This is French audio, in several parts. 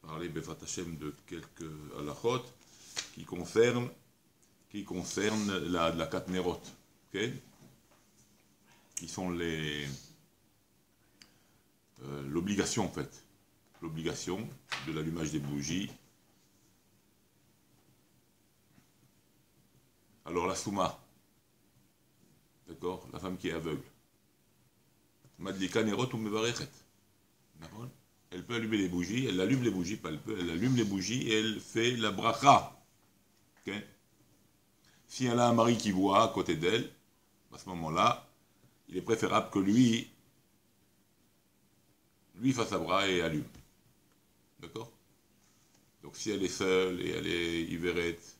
parler Befat Hashem de quelques halachot qui concernent la Katnerot, okay, qui sont l'obligation en fait, l'obligation de l'allumage des bougies. Alors la souma, d'accord, la femme qui est aveugle, Madlika Nerot ou Mevarechet, elle peut allumer les bougies, elle allume les bougies, pas elle peut, elle allume les bougies et elle fait la bracha. Okay. Si elle a un mari qui voit à côté d'elle, à ce moment-là, il est préférable que lui fasse la bracha et allume. D'accord? Donc si elle est seule et elle est iverette,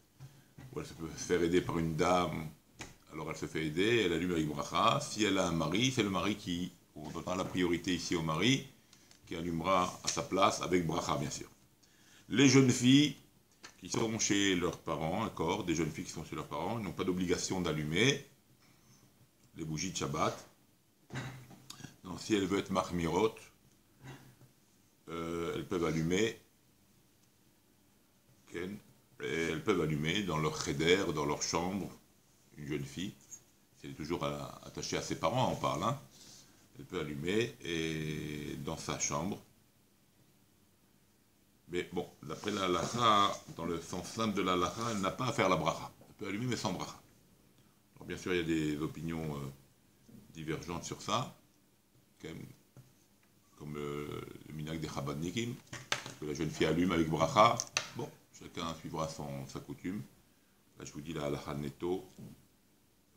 ou elle se peut se faire aider par une dame, alors elle se fait aider, elle allume avec bracha. Si elle a un mari, c'est le mari qui, on donnera la priorité ici au mari, qui allumera à sa place avec bracha, bien sûr. Les jeunes filles qui sont chez leurs parents, d'accord, des jeunes filles qui sont chez leurs parents, n'ont pas d'obligation d'allumer les bougies de Shabbat. Donc, si elles veulent être mahmirot, elles peuvent allumer, okay, elles peuvent allumer dans leur cheder, dans leur chambre, une jeune fille, si elle est toujours attachée à ses parents, on parle, hein, elle peut allumer et dans sa chambre. Mais bon, d'après la halakha, dans le sens simple de la halakha, elle n'a pas à faire la bracha. Elle peut allumer mais sans bracha. Alors bien sûr, il y a des opinions divergentes sur ça, comme le minhag des Chabadnikim, que la jeune fille allume avec bracha. Bon, chacun suivra sa coutume. Là, je vous dis la halakha netto,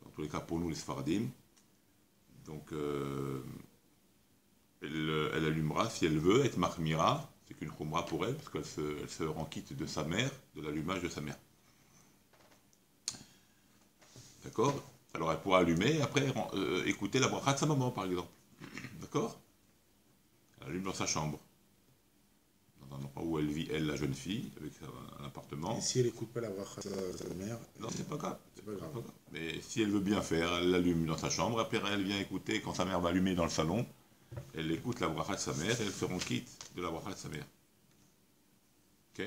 en tous les cas pour nous les Sfaradim. Donc, elle allumera si elle veut être mahmira. C'est qu'une khumra pour elle, parce qu'elle se rend quitte de sa mère, de l'allumage de sa mère. D'accord? Alors elle pourra allumer, et après écouter la bracha de sa maman, par exemple. D'accord? Elle allume dans sa chambre. Dans un endroit où elle vit, elle, la jeune fille, avec un appartement. Et si elle n'écoute pas la bracha de sa mère? Non, c'est pas grave. C'est pas grave. Mais si elle veut bien faire, elle l'allume dans sa chambre, après elle vient écouter, quand sa mère va allumer dans le salon, elle écoute la bracha de sa mère, et elle se rend quitte de la bracha de sa mère. Ok?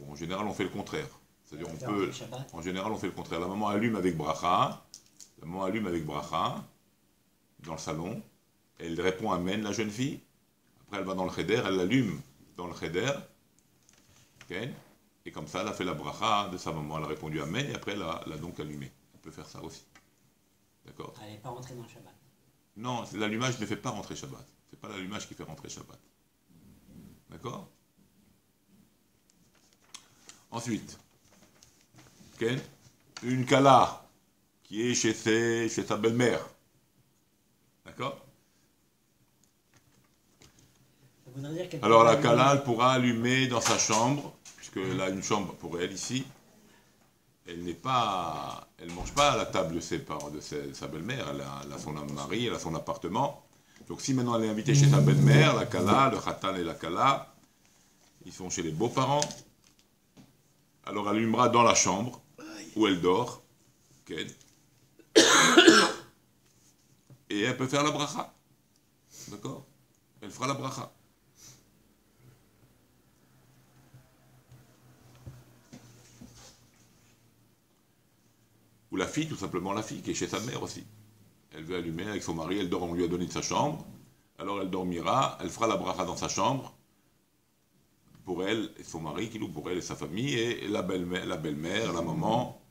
En général, on fait le contraire. C'est-à-dire, en général, on fait le contraire. La maman allume avec bracha, dans le salon, elle répond amen, la jeune fille. Après, elle va dans le cheder, elle l'allume dans le cheder. Okay. Et comme ça, elle a fait la bracha de sa maman, elle a répondu amen, et après, elle a donc allumé. Elle peut faire ça aussi. D'accord? Elle n'est pas rentrée dans le Shabbat. Non, l'allumage ne fait pas rentrer Shabbat. C'est pas l'allumage qui fait rentrer Shabbat. D'accord? Ensuite, okay, une kala qui est chez sa belle-mère. D'accord? Alors la kala, elle pourra allumer dans sa chambre, puisqu'elle a une chambre pour elle ici. Elle mange pas à la table de sa belle-mère. Elle a son mari, elle a son appartement. Donc si maintenant elle est invitée chez sa belle-mère, la kala, le khatan et la kala, ils sont chez les beaux-parents. Alors elle allumera dans la chambre où elle dort. Okay. Et elle peut faire la bracha. D'accord? Elle fera la bracha. Ou la fille, tout simplement la fille, qui est chez sa mère aussi. Elle veut allumer avec son mari, on lui a donné de sa chambre. Alors elle dormira, elle fera la bracha dans sa chambre. Pour elle et son mari, qui loue pour elle et sa famille, et la belle-mère, la maman,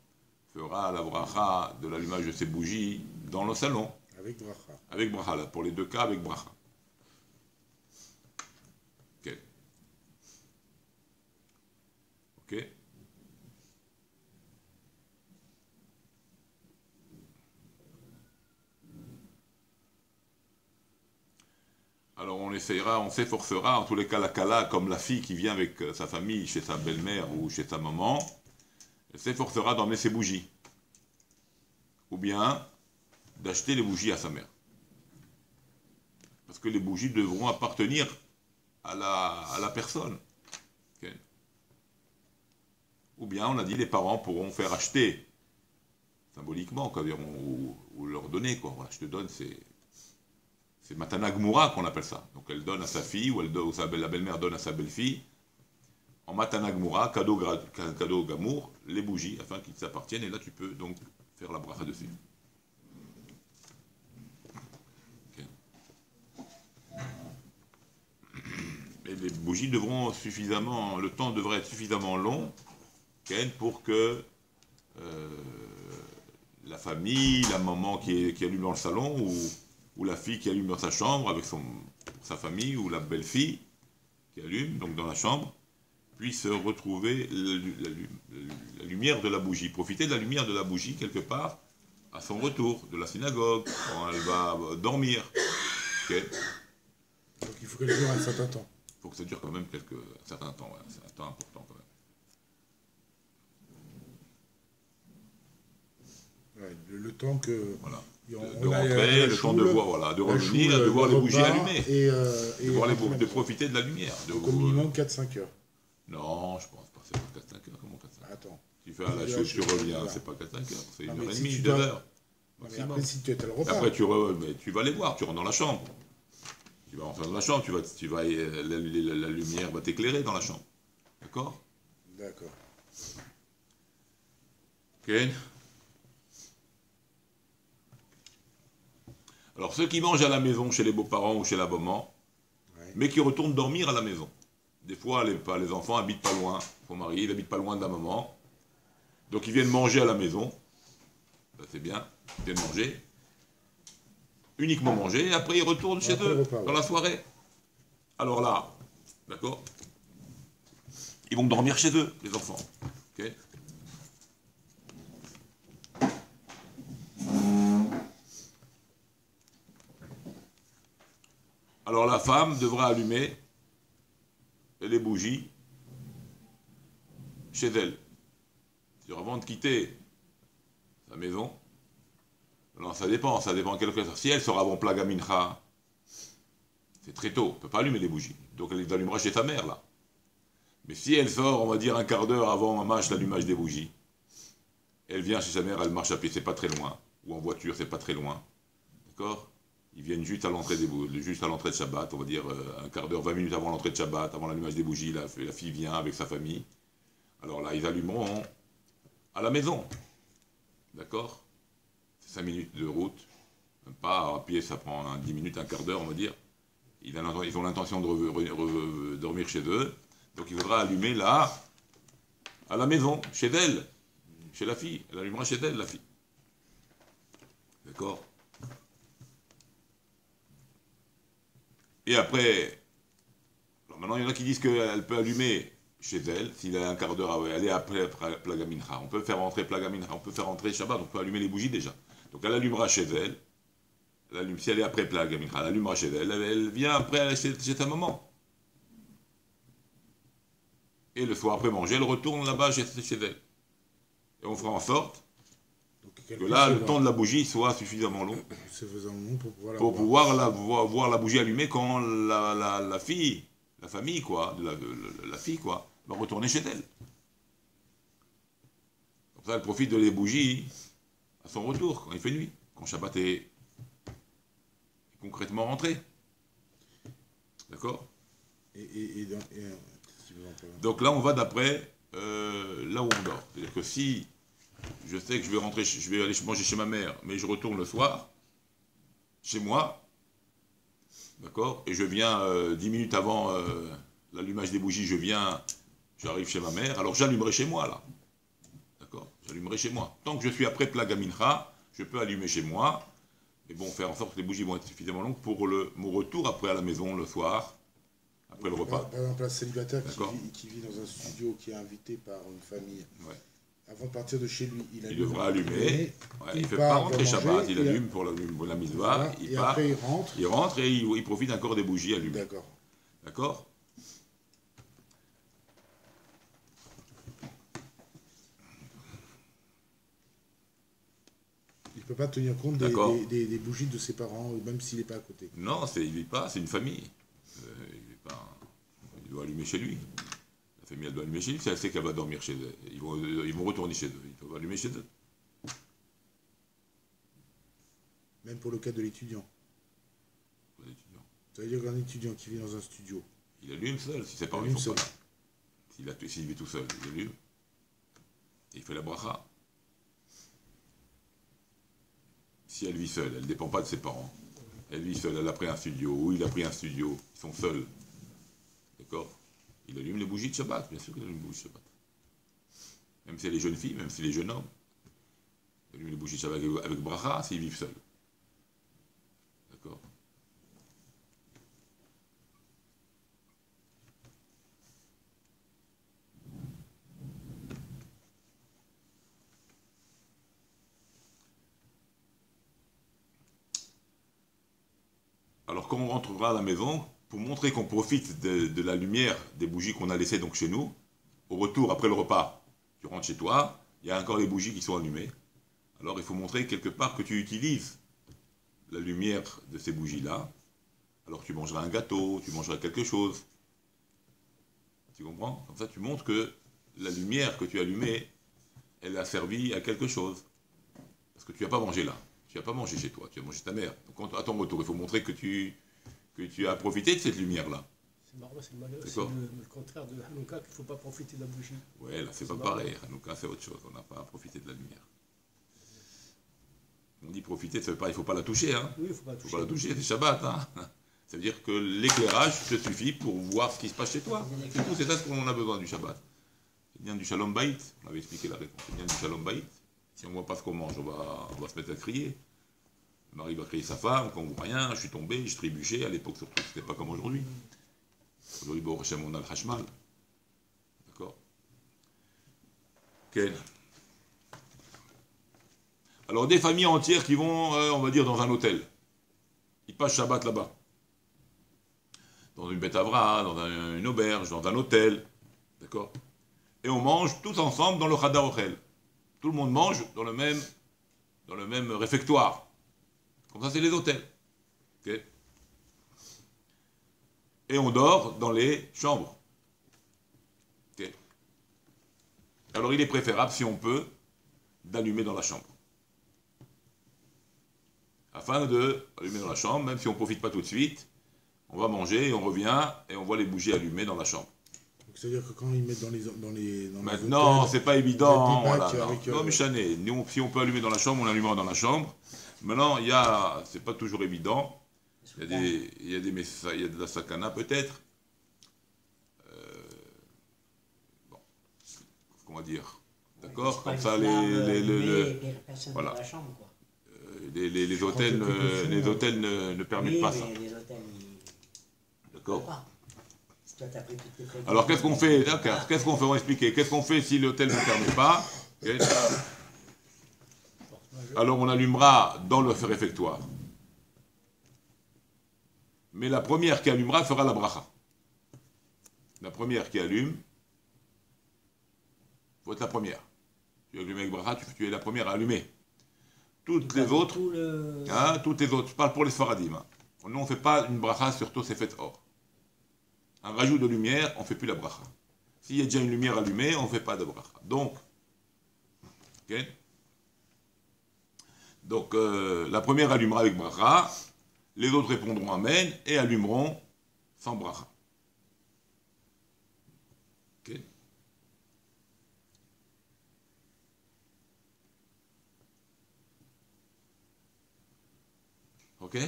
fera la bracha de l'allumage de ses bougies dans le salon. Avec bracha. Avec bracha, là, pour les deux cas, avec bracha. Ok. Ok. Alors on s'efforcera, en tous les cas la kala, comme la fille qui vient avec sa famille chez sa belle-mère ou chez sa maman, elle s'efforcera d'emmener ses bougies. Ou bien d'acheter les bougies à sa mère. Parce que les bougies devront appartenir à la personne. Okay. Ou bien, on a dit, les parents pourront faire acheter, symboliquement, ou leur donner, quoi. Voilà, je te donne, c'est C'est Matana Gmoura qu'on appelle ça. Donc elle donne à sa fille, ou la belle-mère donne à sa belle-fille, en Matana Gmoura, cadeau Gamour, les bougies, afin qu'ils t'appartiennent, et là tu peux donc faire la bracha dessus. Okay. Mais les bougies devront suffisamment, le temps devrait être suffisamment long, okay, pour que la famille, la maman qui allume dans le salon, ou la fille qui allume dans sa chambre avec sa famille, ou la belle-fille qui allume, donc dans la chambre, puisse retrouver la lumière de la bougie, profiter de la lumière de la bougie quelque part à son retour de la synagogue, quand elle va dormir. Okay. Donc il faut qu'elle dure un certain temps. Il faut que ça dure quand même un certain temps, ouais. C'est un temps important quand même. Ouais, le temps que... Voilà. De rentrer, le temps de voir, voilà, de revenir, de voir les bougies allumées. De profiter de la lumière. Donc au minimum 4-5 heures. Non, je pense pas, c'est pas 4-5 heures. Comment 4-5 heures? Attends. Tu fais à la chose, tu reviens, c'est pas 4-5 heures, c'est 1h30, 2 heures. Après, si tu es le repas. Après, tu vas les voir, tu rentres dans la chambre. Tu vas rentrer dans la chambre, la lumière va t'éclairer dans la chambre. D'accord? D'accord. Ok. Alors, ceux qui mangent à la maison, chez les beaux-parents ou chez la maman, ouais, mais qui retournent dormir à la maison. Des fois, les enfants habitent pas loin. Son mari, il habite pas loin de la maman. Donc, ils viennent manger à la maison. Ça, c'est bien. Ils viennent manger. Uniquement manger. Et après, ils retournent chez eux, dans la soirée. Alors là, d'accord? Ils vont dormir chez eux, les enfants. Ok? Alors la femme devra allumer les bougies chez elle. C'est-à-dire avant de quitter sa maison. Alors ça dépend quelque chose. Si elle sera avant Plaga Mincha, c'est très tôt, elle ne peut pas allumer les bougies. Donc elle les allumera chez sa mère là. Mais si elle sort, on va dire un quart d'heure avant l'allumage des bougies, elle vient chez sa mère, elle marche à pied, c'est pas très loin. Ou en voiture, c'est pas très loin. D'accord? Ils viennent juste à l'entrée de Shabbat, on va dire un quart d'heure, 20 minutes avant l'entrée de Shabbat, avant l'allumage des bougies, la fille vient avec sa famille. Alors là, ils allumeront à la maison. D'accord? C'est 5 minutes de route. Même pas à pied, ça prend 10 minutes, un quart d'heure, on va dire. Ils ont l'intention de dormir chez eux. Donc il faudra allumer là, à la maison, chez elle, chez la fille. Elle allumera chez elle, la fille. D'accord? Et après, alors maintenant il y en a qui disent qu'elle peut allumer chez elle, s'il a un quart d'heure à aller après Plaga Mincha. On peut faire rentrer Plaga Mincha, on peut faire rentrer Shabbat, on peut allumer les bougies déjà. Donc elle allumera chez elle. Si elle est après Plaga Mincha, elle allumera chez elle. Elle vient après chez sa maman. Et le soir après manger, elle retourne là-bas chez elle. Et on fera en sorte que là, le temps de la bougie soit suffisamment long pour pouvoir voir la bougie allumée quand la fille, la famille, quoi, la fille, quoi, va retourner chez elle. Comme ça, elle profite de les bougies à son retour, quand il fait nuit, quand Shabbat est concrètement rentré. D'accord? Donc là, on va d'après là où on dort. C'est-à-dire que si je sais que je vais aller manger chez ma mère, mais je retourne le soir, chez moi, d'accord, et je viens 10 minutes avant l'allumage des bougies, j'arrive chez ma mère, alors j'allumerai chez moi, là. D'accord? J'allumerai chez moi. Tant que je suis après Plaga Mincha, je peux allumer chez moi, et bon, faire en sorte que les bougies vont être suffisamment longues pour mon retour après à la maison le soir, après le repas. Par exemple, un célibataire qui vit dans un studio, qui est invité par une famille, ouais, avant de partir de chez lui, il devra allumer. Ouais, il ne fait pas rentrer Shabbat, il allume pour la mitzvah, il part, après il rentre et il profite encore des bougies allumées. D'accord. D'accord? Il ne peut pas tenir compte des bougies de ses parents, même s'il n'est pas à côté. Non, il ne vit pas, c'est une famille. Il doit allumer chez lui. La famille, elle doit allumer chez lui, si elle sait qu'elle va dormir chez eux. Ils vont retourner chez eux, ils doivent allumer chez eux. Même pour le cas de l'étudiant. Ça veut dire qu'un étudiant qui vit dans un studio, il allume seul, si ses parents ne sont pas là. S'il vit tout seul, il allume. Et il fait la bracha. Si elle vit seule, elle ne dépend pas de ses parents. Elle vit seule, elle a pris un studio, ou il a pris un studio, ils sont seuls. D'accord? Il allume les bougies de Shabbat, bien sûr qu'il allume les bougies de Shabbat. Même si elle est jeune fille, même si elle est jeune homme. Il allume les bougies de Shabbat avec bracha s'ils vivent seuls. D'accord? Alors quand on rentrera à la maison, pour montrer qu'on profite de la lumière des bougies qu'on a laissées donc chez nous, au retour, après le repas, tu rentres chez toi, il y a encore les bougies qui sont allumées. Alors il faut montrer quelque part que tu utilises la lumière de ces bougies-là. Alors tu mangeras un gâteau, tu mangeras quelque chose. Tu comprends? Comme ça tu montres que la lumière que tu as allumée, elle a servi à quelque chose. Parce que tu n'as pas mangé là. Tu n'as pas mangé chez toi, tu as mangé ta mère. Donc à ton retour, il faut montrer que tu as profité de cette lumière-là. C'est marrant, c'est le contraire de Hanouka, qu'il ne faut pas profiter de la bougie. Ouais, là c'est pas pareil. Hanouka c'est autre chose, on n'a pas à profiter de la lumière. On dit profiter, ça veut pas, il ne faut pas la toucher. Hein. Oui, il ne faut pas la toucher. Il ne faut pas la toucher, c'est Shabbat. Hein. Ça veut dire que l'éclairage te suffit pour voir ce qui se passe chez toi. C'est tout, c'est ça ce qu'on a besoin du Shabbat. C'est bien du Shalom Bayit, on avait expliqué la réponse. C'est bien du Shalom Bayit. Si on ne voit pas ce qu'on mange, on va se mettre à crier. Le mari va crier sa femme, quand on ne voit rien, je suis tombé, je trébuchais. À l'époque, surtout, ce n'était pas comme aujourd'hui. Aujourd'hui, bon, on a le Hashmal. D'accord? Ok. Alors, des familles entières qui vont, on va dire, dans un hôtel. Ils passent Shabbat là-bas. Dans une bête avra, dans une auberge, dans un hôtel. D'accord? Et on mange tous ensemble dans le Chadar Ochel. Tout le monde mange dans le même réfectoire. Comme ça, c'est les hôtels. Okay. Et on dort dans les chambres. Okay. Alors, il est préférable, si on peut, d'allumer dans la chambre. Afin d'allumer dans la chambre, même si on ne profite pas tout de suite, on va manger et on revient et on voit les bougies allumées dans la chambre. C'est-à-dire que quand ils mettent dans les maintenant, c'est pas évident. Voilà, non, Michané. Nous, si on peut allumer dans la chambre, on allumera dans la chambre. Maintenant, c'est pas toujours évident. Il y a de la sakana peut-être. Bon, ce qu'on va dire. D'accord? Comme ça, voilà. Les hôtels ne permettent pas ça. D'accord? Alors qu'est-ce qu'on fait? D'accord. Qu'est-ce qu'on fait? On va expliquer. Qu'est-ce qu'on fait si l'hôtel ne permet pas? Okay. Alors on allumera dans le réfectoire. Mais la première qui allumera fera la bracha. La première qui allume, il faut être la première. Tu allumes avec bracha, tu es la première à allumer. Toutes les autres, je parle pour les Sfaradim. Hein. Nous on ne fait pas une bracha sur Tosefet Or. Un rajout de lumière, on ne fait plus la bracha. S'il y a déjà une lumière allumée, on ne fait pas de bracha. Donc, la première allumera avec bracha, les autres répondront amen et allumeront sans bracha. Ok? Ok?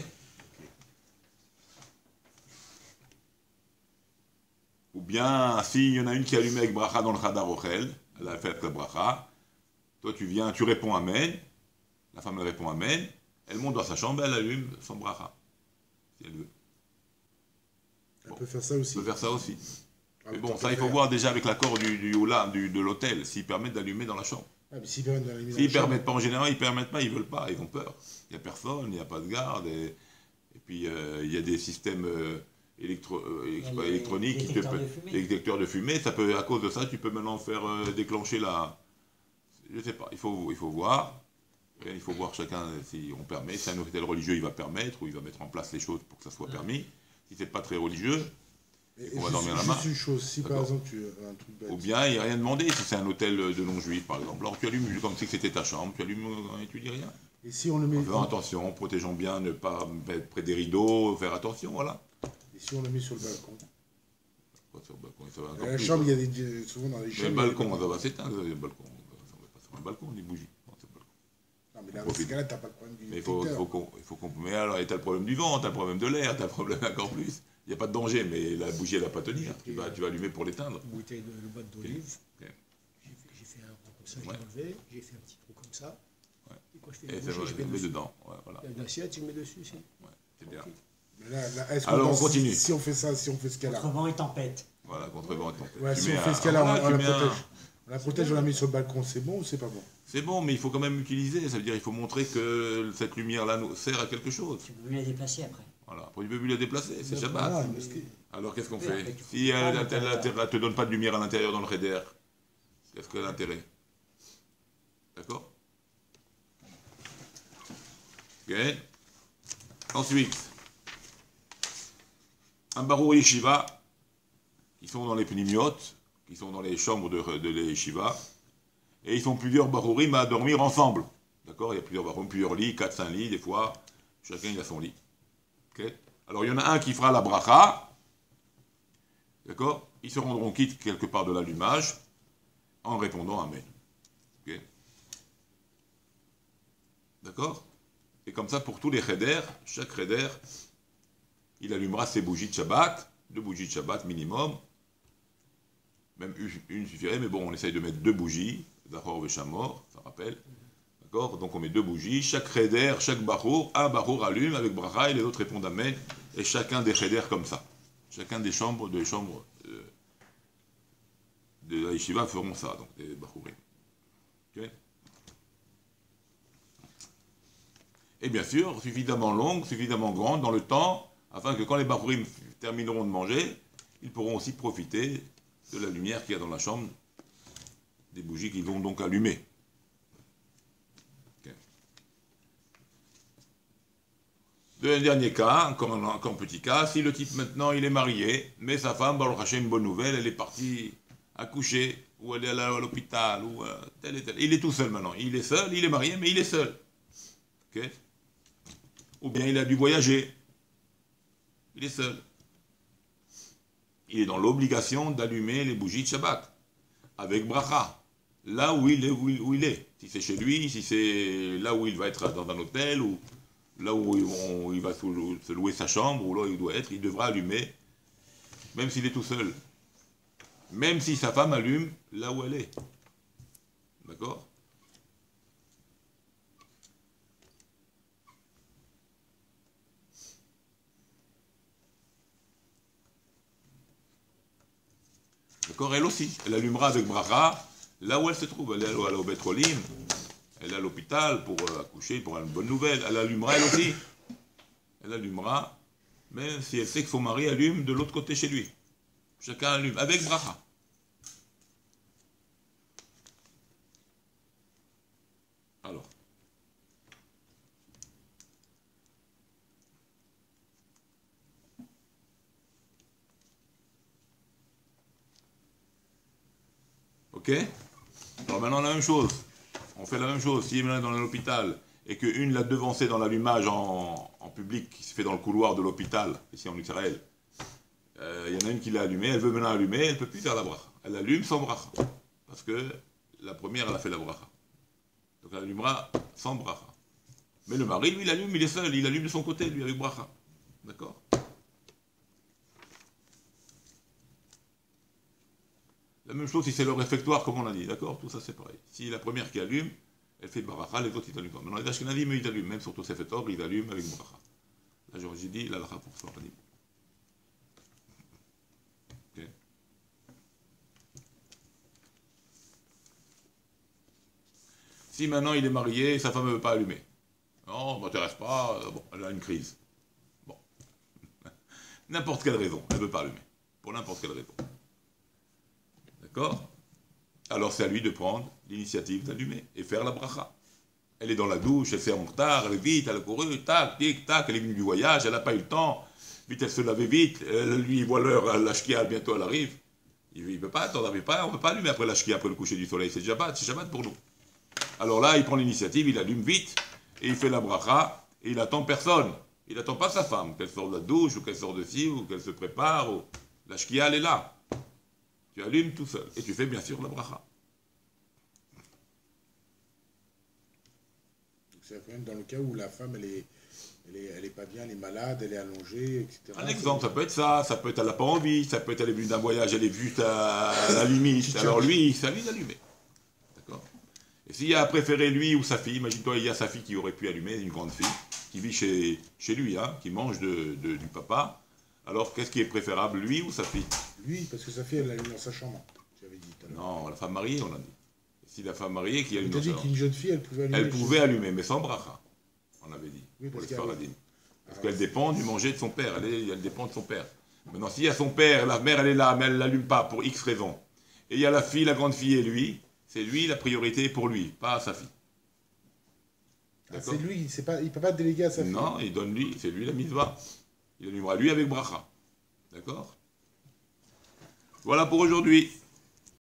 Ou bien, s'il y en a une qui est allumée avec bracha dans le Chadar Ochel, elle a fait la bracha, toi tu viens, tu réponds amen, la femme elle répond amen, elle monte dans sa chambre, elle allume son bracha, si elle veut. Elle peut faire ça aussi. Elle peut faire ça aussi. Mais bon, ça il faut voir déjà avec l'accord de l'hôtel, s'ils permettent d'allumer dans la chambre. Ah, s'ils permettent pas en général, ils permettent pas, ils veulent pas, ils ont peur. Il n'y a personne, il n'y a pas de garde, et puis il y a des systèmes électroniques, les détecteurs de fumée, ça peut, à cause de ça, tu peux maintenant faire déclencher je sais pas, il faut voir. Il faut voir chacun si on permet. Si un hôtel religieux, il va permettre, ou il va mettre en place les choses pour que ça soit permis. Si c'est pas très religieux, on va dormir la main. Une chose, si par exemple tu as un truc bête. Ou bien il n'y a rien demandé, si c'est un hôtel de non-juifs par exemple. Alors tu allumes comme si c'était ta chambre, tu allumes et tu dis rien. Et si on le met... Faisons attention, protégeons bien, ne pas mettre près des rideaux, faire attention, voilà. Et si on le met sur le balcon? Quoi, sur le balcon, ça va dans la chambre, il y a souvent dans les chambres... Le balcon, ça va s'éteindre, le balcon. Ça va pas sur un balcon, des bougies. Non, mais là, dans ce cas-là, t'as pas le problème du... Mais il faut qu'on... Mais alors, t'as le problème du vent, t'as le problème de l'air, t'as le problème encore plus. Il n'y a pas de danger, mais la bougie, elle va pas tenir. Tu vas allumer pour l'éteindre. Une bouteille de boîte d'olive. Okay. J'ai fait un rond comme ça, je l'ai enlevé. J'ai fait un petit trou comme ça. Ouais. Et quand je fais la bougie, je mets dedans. Ouais, voilà. Il y a une assiette, je mets dessus aussi. Ouais, c'est bien. Okay. Mais là, alors, on continue. Si on fait ça, si on fait ce cas-là... Contre vent et tempête. Voilà, contre vent et tempête. Ouais, si on fait ce cas-là, on la protège. On la protège, on la met sur le balcon, c'est bon ou c'est pas bon? C'est bon, mais il faut quand même utiliser. Ça veut dire qu'il faut montrer que cette lumière-là nous sert à quelque chose. Tu peux la déplacer après. Voilà, après tu peux plus la déplacer, c'est Shabbat. Ah, alors qu'est-ce qu'on fait? Si elle ne te donne pas de lumière à l'intérieur dans le Cheder, qu'est-ce que l'intérêt? D'accord? Ok. Ensuite, un barou yeshiva, qui sont dans les pnimiotes, qui sont dans les chambres de l'yeshiva, et ils sont plusieurs barourim à dormir ensemble. D'accord? Il y a plusieurs barourim, plusieurs lits, 4-5 lits, des fois, chacun il a son lit. Okay. Alors il y en a un qui fera la bracha, d'accord? Ils se rendront quittes quelque part de l'allumage en répondant Amen. Okay. D'accord? Et comme ça pour tous les cheder, chaque cheder, il allumera ses bougies de Shabbat, 2 bougies de Shabbat minimum, même une suffirait, mais bon, on essaye de mettre 2 bougies, Zahor Veshamor, ça rappelle. D'accord? Donc on met 2 bougies, chaque cheder, chaque bachour, un bachour allume avec bracha et les autres répondent Amen, et chacun des cheder comme ça. Chacun des chambres de la yeshiva feront ça, donc des bachourim. Okay? Et bien sûr, suffisamment longue, suffisamment grande dans le temps, afin que quand les bachourim termineront de manger, ils pourront aussi profiter de la lumière qu'il y a dans la chambre, des bougies qu'ils vont donc allumer. Le dernier cas, encore un petit cas, si le type maintenant il est marié, mais sa femme, Baruch Hashem, une bonne nouvelle, elle est partie accoucher, ou elle est allée à l'hôpital, ou tel et tel. Il est tout seul maintenant, il est seul, il est marié, mais il est seul. Okay? Ou bien il a dû voyager, il est seul. Il est dans l'obligation d'allumer les bougies de Shabbat, avec bracha, là où il est. Si c'est chez lui, si c'est là où il va être dans un hôtel, ou là où il va se louer sa chambre, ou là où il doit être, il devra allumer, même s'il est tout seul. Même si sa femme allume là où elle est. D'accord? D'accord? Elle aussi. Elle allumera avec bracha là où elle se trouve. Elle est au Beth Holim. Elle est à l'hôpital pour accoucher, pour une bonne nouvelle. Elle allumera elle aussi. Elle allumera, même si elle sait que son mari allume de l'autre côté chez lui. Chacun allume, avec bracha. Alors. Ok? Alors maintenant la même chose. On fait la même chose. Si elle est dans l'hôpital et qu'une l'a devancée dans l'allumage en public qui se fait dans le couloir de l'hôpital, ici en Israël, il y en a une qui l'a allumée, elle veut maintenant allumer, elle ne peut plus faire la bracha. Elle allume sans bracha. Parce que la première, elle a fait la bracha. Donc elle allumera sans bracha. Mais le mari, lui, il allume, il est seul, il allume de son côté, lui, avec bracha. D'accord? La même chose si c'est le réfectoire, comme on a dit, d'accord? Tout ça c'est pareil. Si la première qui allume, elle fait bracha, les autres ils allument pas. Maintenant les Ashkenazim, ils allument, même sur Tosefet Or, ils allument avec bracha. Là j'ai dit la lacha pour soi. Ok. Si maintenant il est marié, sa femme ne veut pas allumer. Non, ça ne m'intéresse pas, bon, elle a une crise. Bon. N'importe quelle raison, elle ne veut pas allumer. Pour n'importe quelle raison. D'accord? Alors c'est à lui de prendre l'initiative d'allumer et faire la bracha. Elle est dans la douche, elle fait en retard, elle est vite, elle a couru, tac, tic, tac, elle est venue du voyage, elle n'a pas eu le temps, vite elle se lavait vite, lui il voit l'heure, la shkia bientôt elle arrive. Il ne peut pas attendre, on ne peut pas allumer après la shkia, après le coucher du soleil, c'est Shabbat pour nous. Alors là, il prend l'initiative, il allume vite, et il fait la bracha, et il attend personne. Il n'attend pas sa femme, qu'elle sorte de la douche, ou qu'elle sorte de ci, ou qu'elle se prépare, ou... La shkia, elle est là. Tu allumes tout seul, et tu fais bien sûr la bracha. Donc c'est quand même dans le cas où la femme, elle est pas bien, elle est malade, elle est allongée, etc. Un exemple, ça peut être ça, ça peut être elle n'a pas envie, ça peut être elle est venue d'un voyage, elle est vue à la limite, alors lui, c'est à lui d'allumer. D'accord. Et s'il a préféré lui ou sa fille, imagine-toi, il y a sa fille qui aurait pu allumer, une grande fille, qui vit chez lui, hein, qui mange du papa, alors qu'est-ce qui est préférable, lui ou sa fille? Lui, parce que sa fille, elle allume dans sa chambre, tu avais dit tout à l'heure. Non, la femme mariée, on a dit. Si la femme mariée qui allume dans sa chambre. Tu as dit qu'une jeune fille, elle pouvait allumer. Elle pouvait allumer, mais sans bracha, on avait dit, oui, pour les faradines. Parce qu'elle dépend du manger de son père, elle dépend de son père. Maintenant, s'il y a son père, la mère elle est là, mais elle ne l'allume pas pour X raisons, et il y a la fille, la grande fille et lui, c'est lui la priorité pour lui, pas sa fille. C'est lui, il ne peut pas déléguer à sa fille. Non, il donne lui, c'est lui la mitzvah. Il allumera lui avec bracha. D'accord? Voilà pour aujourd'hui.